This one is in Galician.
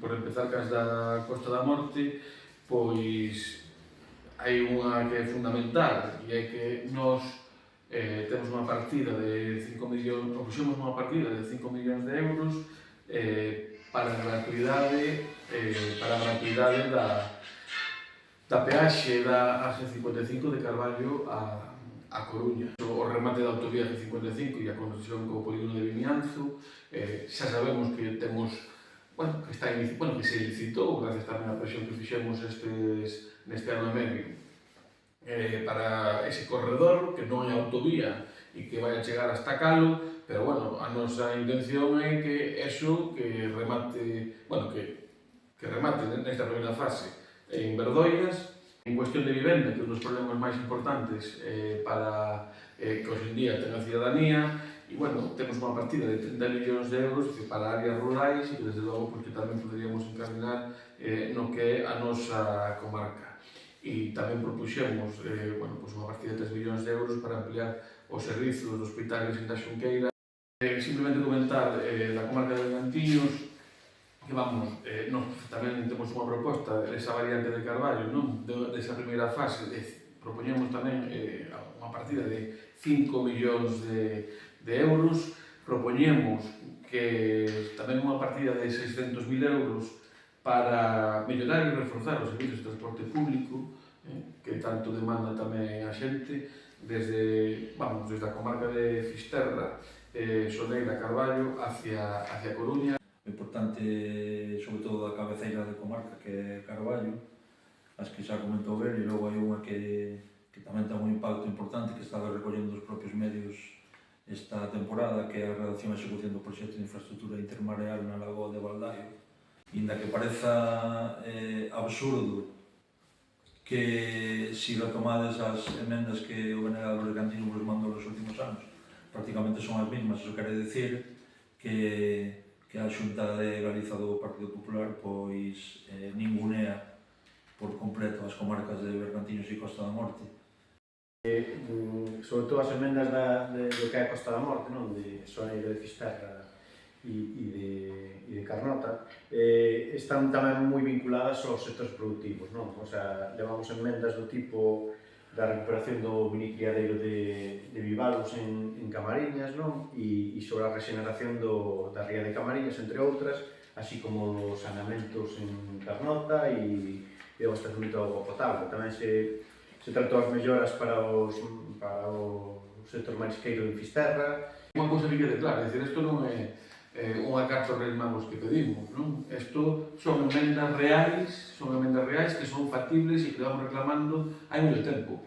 por empezar cas da Costa da Morte, pois hai unha que é fundamental, e é que nós temos unha partida de 5 millóns, ou puxemos unha partida de 5 millóns de euros para a gratuidade da peaxe da A55 de Carballo a Coruña. O remate da autovía A55 e a conexión co polígono de Vimianzo, xa sabemos que temos, que se licitou, gracias tamén á presión que fixemos neste ano e medio, para ese corredor, que non é autovía e que vai a chegar hasta Calo, pero, a nosa intención é que remate nesta primeira fase en Verdoiras, en cuestión de vivenda, que é un dos problemas máis importantes para que hoxe en día ten a cidadanía, e, temos unha partida de 30 millóns de euros para áreas rurais e que, desde logo, que tamén poderíamos encaminar no que é a nosa comarca. E tamén propuxemos unha partida de 3 millóns de euros para ampliar os servizos dos hospitais da Xunqueira. Simplemente comentar da comarca de Bergantiños que nós tamén temos unha proposta desa variante de Carballo, desa primeira fase, propoñemos tamén unha partida de 5 millóns de euros, propoñemos que tamén unha partida de 600.000 euros para mellorar e reforzar os servizos de transporte público, que tanto demanda tamén a xente, desde a comarca de Fisterra, Soneira, Carballo, hacia Coruña. O importante, sobre todo, da cabeceira de comarca, que é Carballo, as que xa comentou ben, e logo hai unha que tamén ten un impacto importante, que está recollendo os propios medios esta temporada, que é a redacción e execución do proxecto de infraestructura intermareal na Lagoa de Baldaio. Inda que pareza absurdo que si retomades as emendas que o venerado Bergantiños vos mandou nos últimos anos, prácticamente son as mismas, iso quere dicir que a Xunta de Galiza do Partido Popular ningunea por completo as comarcas de Bergantiños e Costa da Morte. Sobre todo as emendas do que é a Costa da Morte, de Soneira, de Fisterra e de Carnota, están tamén moi vinculadas aos sectores productivos, levamos emendas do tipo da recuperación do vinicriadeiro de Vivalos en Camariñas, e sobre a rexeneración da ría de Camariñas, entre outras, así como os saneamentos en Carnota e o abastecemento de auga potable. Tamén se tratou as melloras para o sector marisqueiro en Fisterra. Unha cousa que quede clara, isto non é unha carta aos Reis Magos que pedimos, Isto son emendas reais que son factibles e que vamos reclamando hai moito tempo.